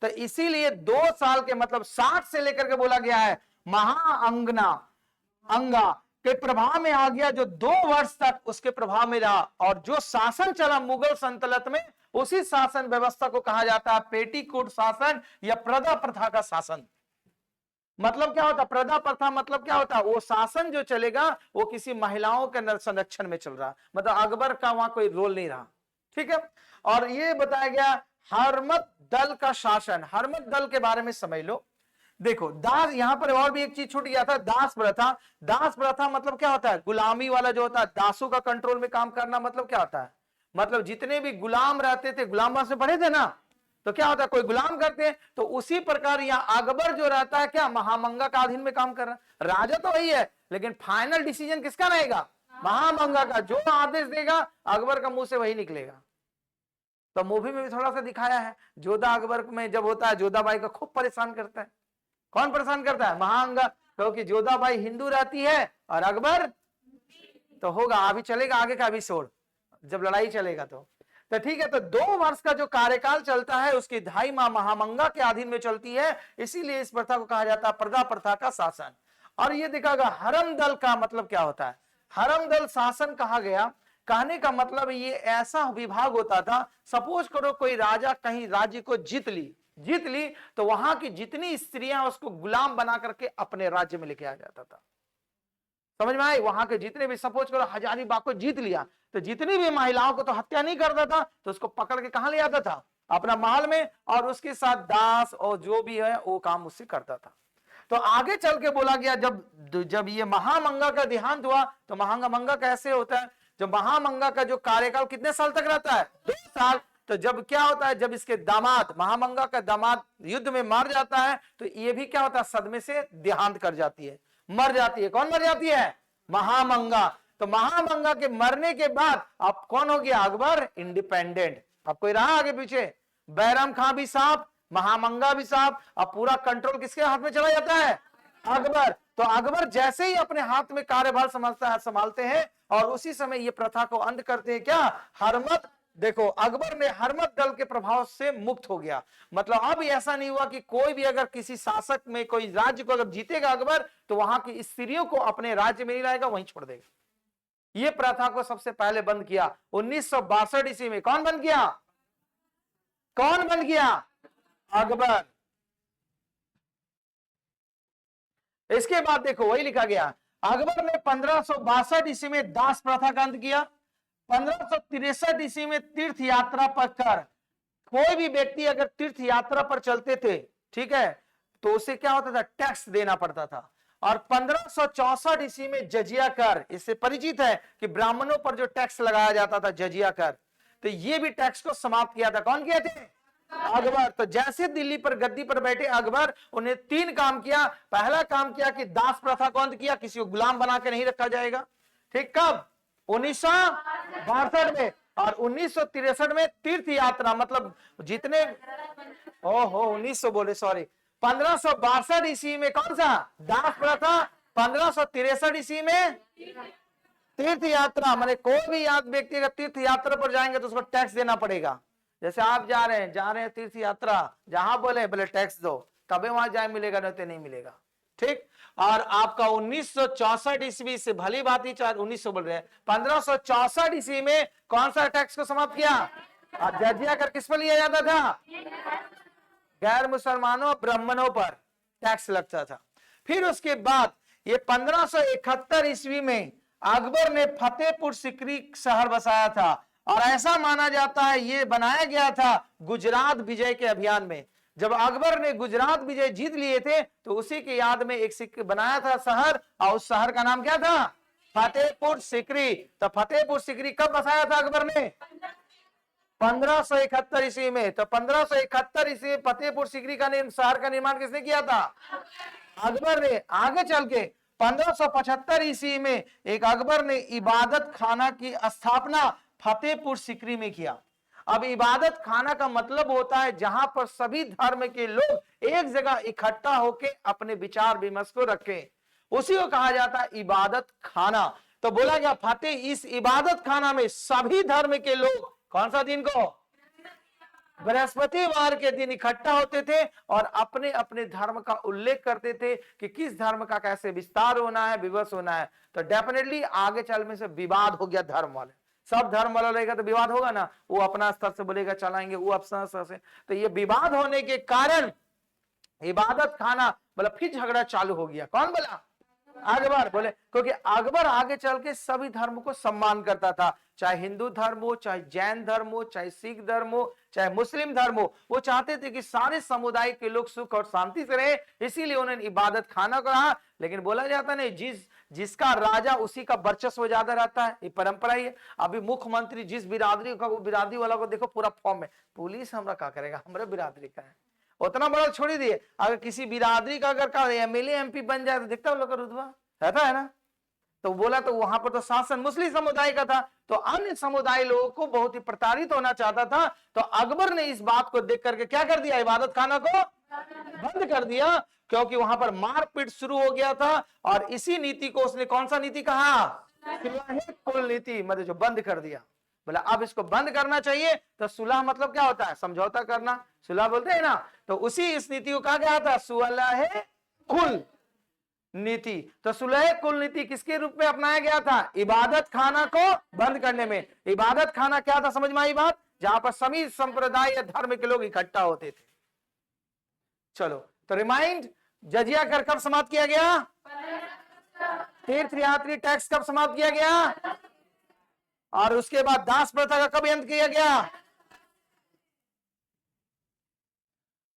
तो इसीलिए 2 साल के मतलब 60 से लेकर के बोला गया है महाअंगना अंगा के प्रभाव में आ गया, जो 2 वर्ष तक उसके प्रभाव में रहा, और जो शासन चला मुगल सल्तनत में, उसी शासन व्यवस्था को कहा जाता है पेटीकोट शासन या प्रदा प्रथा का शासन। मतलब क्या होता? प्रदा प्रथा मतलब क्या होता? वो शासन जो चलेगा वो किसी महिलाओं के संरक्षण में चल रहा, मतलब अकबर का वहां कोई रोल नहीं रहा। ठीक है, और ये बताया गया हरमत दल का शासन। हरमत दल के बारे में समझ लो। देखो दास, यहां पर और भी एक चीज छूट गया था, दास प्रथा। दास प्रथा मतलब क्या होता है? गुलामी वाला जो होता है, दासों का कंट्रोल में काम करना। मतलब क्या होता है? मतलब जितने भी गुलाम रहते थे, गुलाम से पढ़े थे ना, तो क्या होता है? कोई गुलाम करते हैं, तो उसी प्रकार यहाँ अकबर जो रहता है क्या? महामंगा का अधीन में काम कर रहा है। राजा तो वही है, लेकिन फाइनल डिसीजन किसका रहेगा? महामंगा का। जो आदेश देगा अकबर का मुंह से वही निकलेगा। तो मूवी में भी थोड़ा सा दिखाया है, जोधा अकबर में जब होता है, जोधा बाई को खूब परेशान करता है। कौन परेशान करता है? महाअंगा, क्योंकि जोधा बाई हिंदू रहती है और अकबर तो होगा, अभी चलेगा आगे का एपिसोड जब लड़ाई चलेगा। तो ठीक है, तो 2 वर्ष का जो कार्यकाल चलता है उसकी 2.5 माह महामंगा के अधीन में चलती है, इसीलिए इस प्रथा को कहा जाता है प्रजा प्रथा का शासन। और ये देखा गया हरम दल का मतलब क्या होता है? हरम दल शासन कहा गया, कहने का मतलब ये ऐसा विभाग होता था, सपोज करो कोई राजा कहीं राज्य को जीत ली तो वहां की जितनी स्त्रियां उसको गुलाम बना करके अपने राज्य में लेके आ जाता था। समझ में आई? वहां के जितने भी, सपोज करो हजारीबाग को जीत लिया, तो जितनी भी महिलाओं को तो हत्या नहीं करता था, तो उसको पकड़ के कहां ले आता था? अपना महल में, और उसके साथ दास और जो भी है वो काम उससे करता था। तो आगे चल के बोला गया जब ये महामंगा का देहांत हुआ, तो महामंगा कैसे होता है? जब महामंगा का जो कार्यकाल कितने साल तक रहता है? 2 साल। तो जब क्या होता है, जब इसके दामाद, महामंगा का दामाद युद्ध में मर जाता है, तो ये भी क्या होता है? सदमे से देहांत कर जाती है, मर जाती है। कौन मर जाती है? महामंगा। तो महामंगा के मरने के बाद अब कौन हो गया? अकबर इंडिपेंडेंट। अब कोई रहा आगे पीछे? बैरम खां भी साफ, महामंगा भी साफ, अब पूरा कंट्रोल किसके हाथ में चला जाता है? अकबर। तो अकबर जैसे ही अपने हाथ में कार्यभार संभालते हैं, और उसी समय ये प्रथा को अंत करते हैं। क्या? हरमत। देखो अकबर ने हरमत दल के प्रभाव से मुक्त हो गया, मतलब अब ऐसा नहीं हुआ कि कोई भी अगर किसी शासक में कोई राज्य को अगर जीतेगा अकबर, तो वहां की स्त्रियों को अपने राज्य में नहीं लाएगा, वहीं छोड़ देगा। ये प्रथा को सबसे पहले बंद किया 1962 ईस्वी में। कौन बंद किया? कौन बंद किया? अकबर। इसके बाद देखो वही लिखा गया, अकबर ने 1562 ईस्वी में दास प्रथा का अंत किया। 1563 ईस्वी में तीर्थ यात्रा पर कर, कोई भी व्यक्ति अगर तीर्थ यात्रा पर चलते थे, ठीक है, तो उसे क्या होता था? टैक्स देना पड़ता था। और 1564 ईस्वी में जजिया कर, इससे परिचित है कि ब्राह्मणों पर जो टैक्स लगाया जाता था जजिया कर, तो ये भी टैक्स को समाप्त किया था। कौन किया थे? अकबर। तो जैसे दिल्ली पर गद्दी पर बैठे अकबर, उन्हें 3 काम किया। पहला काम किया कि दास प्रथा को अंत किया, किसी को गुलाम बना के नहीं रखा जाएगा। ठीक, कब? 1962 में। और 1963 में तीर्थ यात्रा, मतलब जितने, ओहो 1900 बोले, सॉरी, 1562 ईस्वी में कौन सा? दास प्रथा। 1563 ईस्वी में तीर्थ यात्रा, माने कोई भी व्यक्ति अगर तीर्थ यात्रा पर जाएंगे तो उसको टैक्स देना पड़ेगा। जैसे आप जा रहे हैं तीर्थ यात्रा, जहां बोले टैक्स दो, तबे वहां जाए मिलेगा, नहीं तो नहीं मिलेगा। ठीक। और आपका 1964 ईस्वी से भली बात ही 1900 बोल रहे हैं, 1564 ईस्वी में कौन सा टैक्स को समाप्त किया? और जजिया कर किस पर लिया जाता था? गैर मुसलमानों ब्राह्मणों पर टैक्स लगता था। फिर उसके बाद ये 1571 ईस्वी में अकबर ने फतेहपुर सिकरी शहर बसाया था, और ऐसा माना जाता है ये बनाया गया था गुजरात विजय के अभियान में। जब अकबर ने गुजरात विजय जीत लिए थे तो उसी की याद में एक बनाया था शहर, और उस शहर का नाम क्या था? फतेहपुर सिकरी। तो फतेहपुर सिकरी कब बसाया था अकबर ने? 1571 ईस्वी में। तो 1571 ईस्वी में फतेहपुर सिकरी का शहर का निर्माण किसने किया था? अकबर ने। आगे चल के 1575 ईस्वी में एक अकबर ने इबादत खाना की स्थापना फतेहपुर सिकरी में किया। अब इबादत खाना का मतलब होता है जहां पर सभी धर्म के लोग एक जगह इकट्ठा होकर अपने विचार विमर्श को रखें, उसी को कहा जाता है इबादत खाना। तो बोला गया फतेह इस इबादत खाना में सभी धर्म के लोग कौन सा दिन को? बृहस्पतिवार के दिन इकट्ठा होते थे और अपने अपने धर्म का उल्लेख करते थे कि किस धर्म का कैसे विस्तार होना है, विवश होना है। तो डेफिनेटली आगे चल में से विवाद हो गया धर्म वाले, सब धर्म वाला रहेगा तो विवाद होगा ना, वो अपना स्तर से बोलेगा चलाएंगे, वो अपना स्तर से। तो ये विवाद होने के कारण इबादत खाना मतलब फिर झगड़ा चालू हो गया। कौन बोला? अकबर बोले, क्योंकि अकबर आगे चल के सभी धर्म को सम्मान करता था, चाहे हिंदू धर्म हो, चाहे जैन धर्म हो, चाहे सिख धर्म हो, चाहे मुस्लिम धर्म हो। वो चाहते थे कि सारे समुदाय के लोग सुख और शांति से रहे, इसीलिए उन्होंने इबादत खाना को कहा। लेकिन बोला जाता नहीं जिसका राजा उसी का वर्चस्व ज्यादा रहता है, ये परंपरा ही है। अभी मुख्यमंत्री जिस बिरादरी का, वो बिरादरी वाला को देखो पूरा फॉर्म में, पुलिस हमरा क्या करेगा, हमारे बिरादरी का है, उतना बड़ा छोड़ी दिए। अगर किसी बिरादरी का अगर एमएलए एमपी बन जाए तो देखता हम लोग का रुतबा रहता है ना। तो बोला तो वहां पर तो शासन मुस्लिम समुदाय का था, तो अन्य समुदाय लोगों को बहुत ही प्रताड़ित होना चाहता था। तो अकबर ने इस बात को देख करके क्या कर दिया? इबादत खाना को बंद कर दिया, क्योंकि वहां पर मारपीट शुरू हो गया था। और इसी नीति को उसने कौन सा नीति कहा? कुल नीति, मतलब जो बंद कर दिया। बोला अब इसको बंद करना चाहिए। तो सुलह मतलब क्या होता है? समझौता करना, सुलह बोलते हैं ना। तो उसी इस नीति को कहा गया था सुलह कुल नीति। तो सुलह कुल नीति किसके रूप में अपनाया गया था? इबादत खाना को बंद करने में। इबादत खाना क्या था समझ में आई बात? जहां पर सभी संप्रदाय या धर्म के लोग इकट्ठा होते थे। चलो तो रिमाइंड, जजिया कर कब समाप्त किया गया? तीर्थ यात्री टैक्स कब समाप्त किया गया? और उसके बाद दास प्रथा का कब अंत किया गया?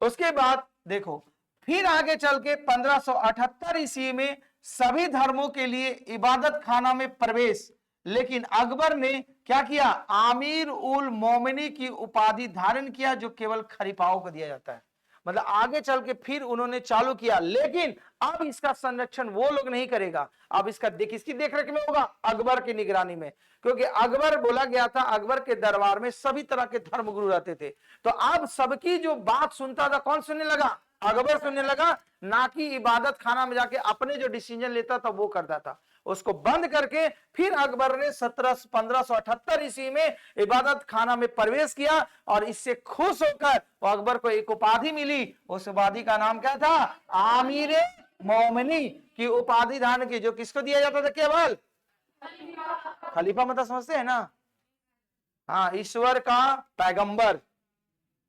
उसके बाद देखो फिर आगे चल के 1578 ईस्वी में सभी धर्मों के लिए इबादत खाना में प्रवेश। लेकिन अकबर ने क्या किया? आमिर उल मोमिनी की उपाधि धारण किया, जो केवल खलीफाओं को दिया जाता है। मतलब आगे चल के फिर उन्होंने चालू किया, लेकिन अब इसका संरक्षण वो लोग नहीं करेगा। अब इसका किसकी देखरेख में होगा? अकबर की निगरानी में। क्योंकि अकबर बोला गया था, अकबर के दरबार में सभी तरह के धर्म गुरु रहते थे। तो अब सबकी जो बात सुनता था, कौन सुनने लगा? अकबर सुनने लगा, ना कि इबादत खाना में जाके अपने जो डिसीजन लेता था वो करता था। उसको बंद करके फिर अकबर ने 1578 ईस्वी में इबादत खाना में प्रवेश किया, और इससे खुश होकर अकबर को एक उपाधि मिली। उस उपाधि का नाम क्या था? आमिर मोमिनी की उपाधि धारण की, जो किसको दिया जाता था? केवल खलीफा मतलब समझते हैं ना? हाँ, ईश्वर का पैगंबर,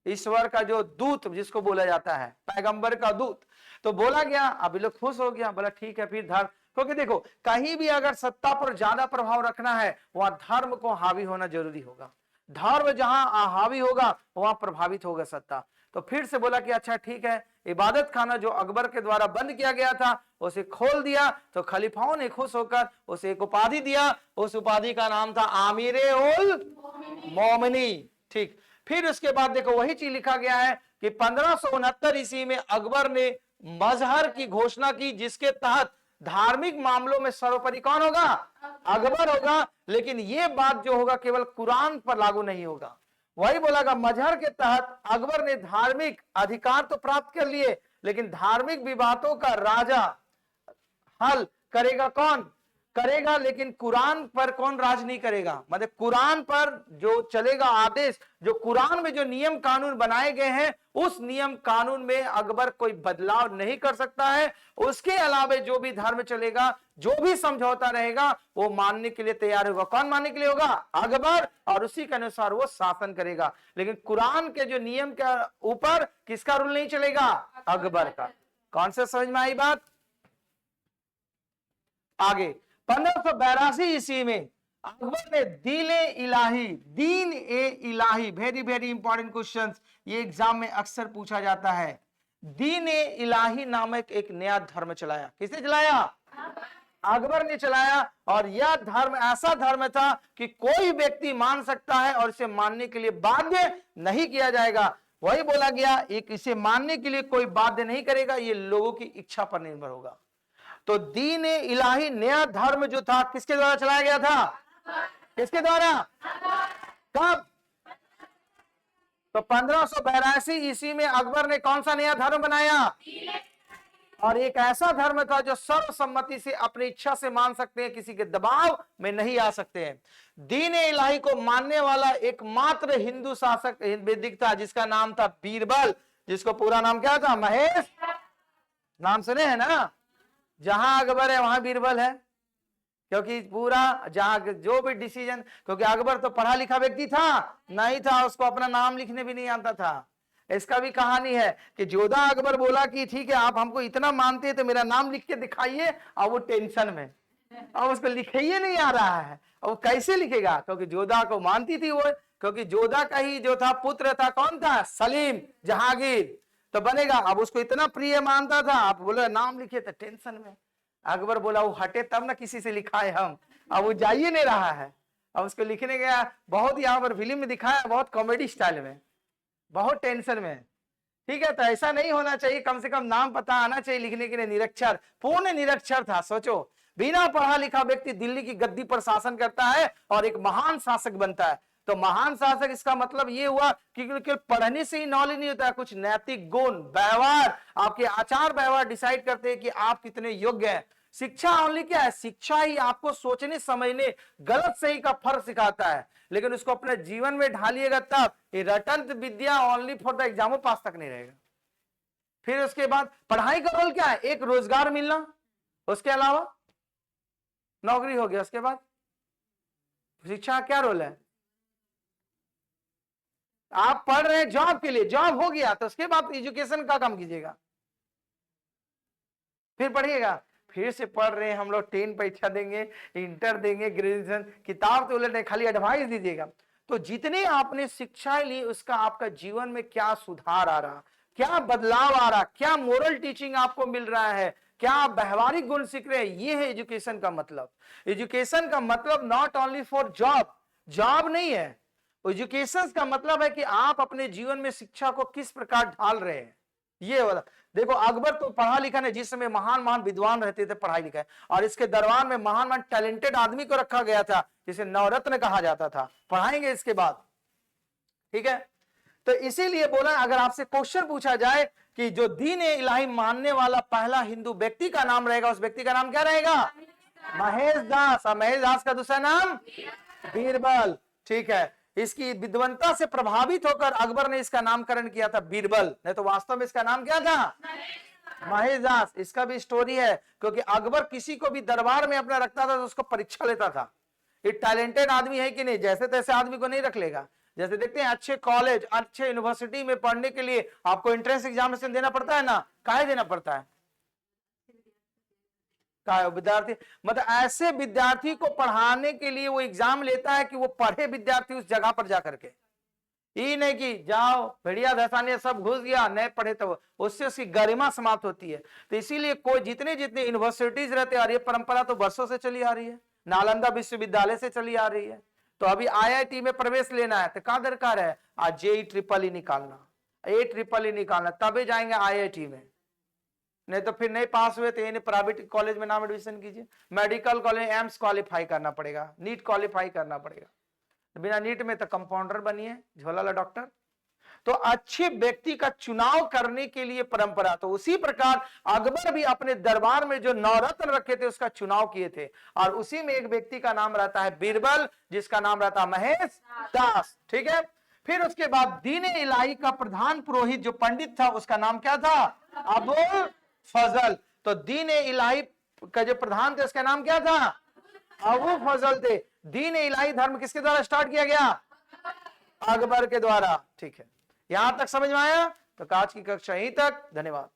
ईश्वर का जो दूत जिसको बोला जाता है, पैगंबर का दूत। तो बोला गया, अभी लोग खुश हो गया, बोला ठीक है फिर धर्म, क्योंकि देखो कहीं भी अगर सत्ता पर ज्यादा प्रभाव रखना है वहां धर्म को हावी होना जरूरी होगा। धर्म जहां हावी होगा वहां प्रभावित होगा सत्ता। तो फिर से बोला कि अच्छा ठीक है, इबादत खाना जो अकबर के द्वारा बंद किया गया था उसे खोल दिया। तो खलीफाओं ने खुश होकर उसे एक उपाधि दिया, उस उपाधि का नाम था आमिरे उल मोमिनी। ठीक, फिर उसके बाद देखो वही चीज लिखा गया है कि 1569 ईस्वी में अकबर ने मजहर की घोषणा की, जिसके तहत धार्मिक मामलों में सर्वोपरि कौन होगा? अकबर होगा। लेकिन यह बात जो होगा केवल कुरान पर लागू नहीं होगा। वही बोला गया मजहर के तहत अकबर ने धार्मिक अधिकार तो प्राप्त कर लिए, लेकिन धार्मिक विवादों का राजा हल करेगा कौन? करेगा, लेकिन कुरान पर कौन राज नहीं करेगा। मतलब कुरान पर जो चलेगा आदेश, जो कुरान में जो नियम कानून बनाए गए हैं उस नियम कानून में अकबर कोई बदलाव नहीं कर सकता है। उसके अलावा जो भी धर्म चलेगा, जो भी समझौता रहेगा वो मानने के लिए तैयार होगा। कौन मानने के लिए होगा? अकबर, और उसी के अनुसार वो शासन करेगा। लेकिन कुरान के जो नियम के ऊपर किसका रूल नहीं चलेगा? अकबर का। कौन से समझ में आई बात? आगे 1582 ईस्वी में अकबर ने दीन ए इलाही, वेरी वेरी इंपॉर्टेंट क्वेश्चन, ये एग्जाम में अक्सर पूछा जाता है। दीन ए इलाही नामक एक नया धर्म चलाया। किसने चलाया? अकबर ने चलाया। और यह धर्म ऐसा धर्म था कि कोई व्यक्ति मान सकता है और इसे मानने के लिए बाध्य नहीं किया जाएगा। वही बोला गया, एक इसे मानने के लिए कोई बाध्य नहीं करेगा, ये लोगों की इच्छा पर निर्भर होगा। तो दीन ए इलाही नया धर्म जो था किसके द्वारा चलाया गया था? किसके द्वारा? कब? तो 1582 ईस्वी में अकबर ने कौन सा नया धर्म बनाया? और एक ऐसा धर्म था जो सर्वसम्मति से अपनी इच्छा से मान सकते हैं, किसी के दबाव में नहीं आ सकते हैं। दीन ए इलाही को मानने वाला एकमात्र हिंदू शासक वैदिक था जिसका नाम था बीरबल, जिसको पूरा नाम क्या था? महेश। नाम सुने हैं ना? जहां अकबर है वहां बीरबल है, क्योंकि पूरा जहां जो भी डिसीजन, क्योंकि अकबर तो पढ़ा लिखा व्यक्ति था नहीं था, उसको अपना नाम लिखने भी नहीं आता था। इसका भी कहानी है कि जोधा अकबर बोला कि ठीक है आप हमको इतना मानते हैं तो मेरा नाम लिख के दिखाइए, और वो टेंशन में, अब उसको लिखाइए नहीं आ रहा है, अब वो कैसे लिखेगा? क्योंकि जोधा को मानती थी वो, क्योंकि जोधा का ही जो था पुत्र था, कौन था? सलीम जहांगीर, तो बनेगा। अब उसको इतना प्रिय मानता था, आप बोले नाम लिखे तो टेंशन में। अकबर बोला वो हटे तब ना किसी से लिखाए हम, अब वो जा ही नहीं रहा है। अब उसको लिखने गया, बहुत यहाँ पर फिल्म में दिखाया, बहुत कॉमेडी स्टाइल में, बहुत टेंशन में। ठीक है, तो ऐसा नहीं होना चाहिए, कम से कम नाम पता आना चाहिए लिखने के लिए। निरक्षर, पूर्ण निरक्षर था। सोचो, बिना पढ़ा लिखा व्यक्ति दिल्ली की गद्दी पर शासन करता है और एक महान शासक बनता है। तो महान शासक, इसका मतलब ये हुआ कि पढ़ने से ही नॉलेज नहीं होता है, कुछ नैतिक गुण, व्यवहार, आपके आचार व्यवहार डिसाइड करते हैं कि आप कितने योग्य हैं। शिक्षा ओनली क्या है? शिक्षा ही आपको सोचने समझने, गलत सही का फर्क सिखाता है, लेकिन उसको अपने जीवन में ढालिएगा तब। ये रटंत विद्या only for the exam pass तक नहीं रहेगा। फिर उसके बाद पढ़ाई का रोल क्या है? एक रोजगार मिलना, उसके अलावा नौकरी हो गया। उसके बाद शिक्षा क्या रोल है? आप पढ़ रहे हैं जॉब के लिए, जॉब हो गया तो उसके बाद एजुकेशन का काम कीजिएगा, फिर पढ़िएगा। फिर से पढ़ रहे हैं हम लोग, 10 परीक्षा देंगे, इंटर देंगे, ग्रेजुएशन, किताब तो उलट खाली एडवाइस दीजिएगा। तो जितने आपने शिक्षा ली उसका आपका जीवन में क्या सुधार आ रहा, क्या बदलाव आ रहा, क्या मोरल टीचिंग आपको मिल रहा है, क्या व्यवहारिक गुण सीख रहे हैं, ये है एजुकेशन का मतलब। एजुकेशन का मतलब not only for job, job नहीं है। एजुकेशन का मतलब है कि आप अपने जीवन में शिक्षा को किस प्रकार ढाल रहे हैं, ये वाला। देखो अकबर तो पढ़ा लिखा नहीं, जिस समय महान महान विद्वान रहते थे पढ़ाई लिखा, और इसके दरबार में महान महान टैलेंटेड आदमी को रखा गया था जिसे नवरत्न कहा जाता था। पढ़ाएंगे इसके बाद, ठीक है। तो इसीलिए बोला, अगर आपसे क्वेश्चन पूछा जाए कि जो दीन ए इलाही मानने वाला पहला हिंदू व्यक्ति का नाम रहेगा, उस व्यक्ति का नाम क्या रहेगा? महेश दास। और महेश दास का दूसरा नाम बीरबल, ठीक है। इसकी विद्वता से प्रभावित होकर अकबर ने इसका नामकरण किया था बीरबल, नहीं तो वास्तव में इसका नाम क्या था? महेश दास, इसका भी स्टोरी है, क्योंकि अकबर किसी को भी दरबार में अपना रखता था तो उसको परीक्षा लेता था, ये टैलेंटेड आदमी है कि नहीं, जैसे तैसे आदमी को नहीं रख लेगा। जैसे देखते हैं अच्छे कॉलेज, अच्छे यूनिवर्सिटी में पढ़ने के लिए आपको एंट्रेंस एग्जामिनेशन देना पड़ता है ना, काहे देना पड़ता है, का विद्यार्थी, मतलब ऐसे विद्यार्थी को पढ़ाने के लिए वो एग्जाम लेता है कि वो पढ़े विद्यार्थी उस जगह पर जाकर के, ये नहीं कि जाओ भेड़िया धसाने सब घुस गया नहीं पढ़े, तो उससे उसकी गरिमा समाप्त होती है। तो इसीलिए कोई जितने जितने यूनिवर्सिटीज रहते हैं, और ये परंपरा तो वर्षों से चली आ रही है, नालंदा विश्वविद्यालय से चली आ रही है। तो अभी आईआईटी में प्रवेश लेना है तो क्या दरकार है, आज जेई ट्रिपल ई निकालना, AEEE निकालना, तभी जाएंगे आईआईटी में, नहीं तो फिर नहीं पास हुए तो ये प्राइवेट कॉलेज में नाम एडमिशन कीजिए, मेडिकल कॉलेज एम्स क्वालिफाई करना पड़ेगा, नीट क्वालिफाई करना पड़ेगा, बिना नीट में तो कंपाउंडर बनिए झोला डॉक्टर। तो अच्छे व्यक्ति का चुनाव करने के लिए परंपरा, तो उसी प्रकार अकबर भी अपने दरबार में जो नवरत्न रखे थे उसका चुनाव किए थे, और उसी में एक व्यक्ति का नाम रहता है बीरबल, जिसका नाम रहता है महेश दास, ठीक है। फिर उसके बाद दीने इलाही का प्रधान पुरोहित जो पंडित था उसका नाम क्या था, अबुल फजल। तो दीने इलाही का जो प्रधान थे उसका नाम क्या था, अबू फजल थे। दीन इलाही धर्म किसके द्वारा स्टार्ट किया गया, अकबर के द्वारा, ठीक है। यहां तक समझ में आया, तो आज की कक्षा यहीं तक, धन्यवाद।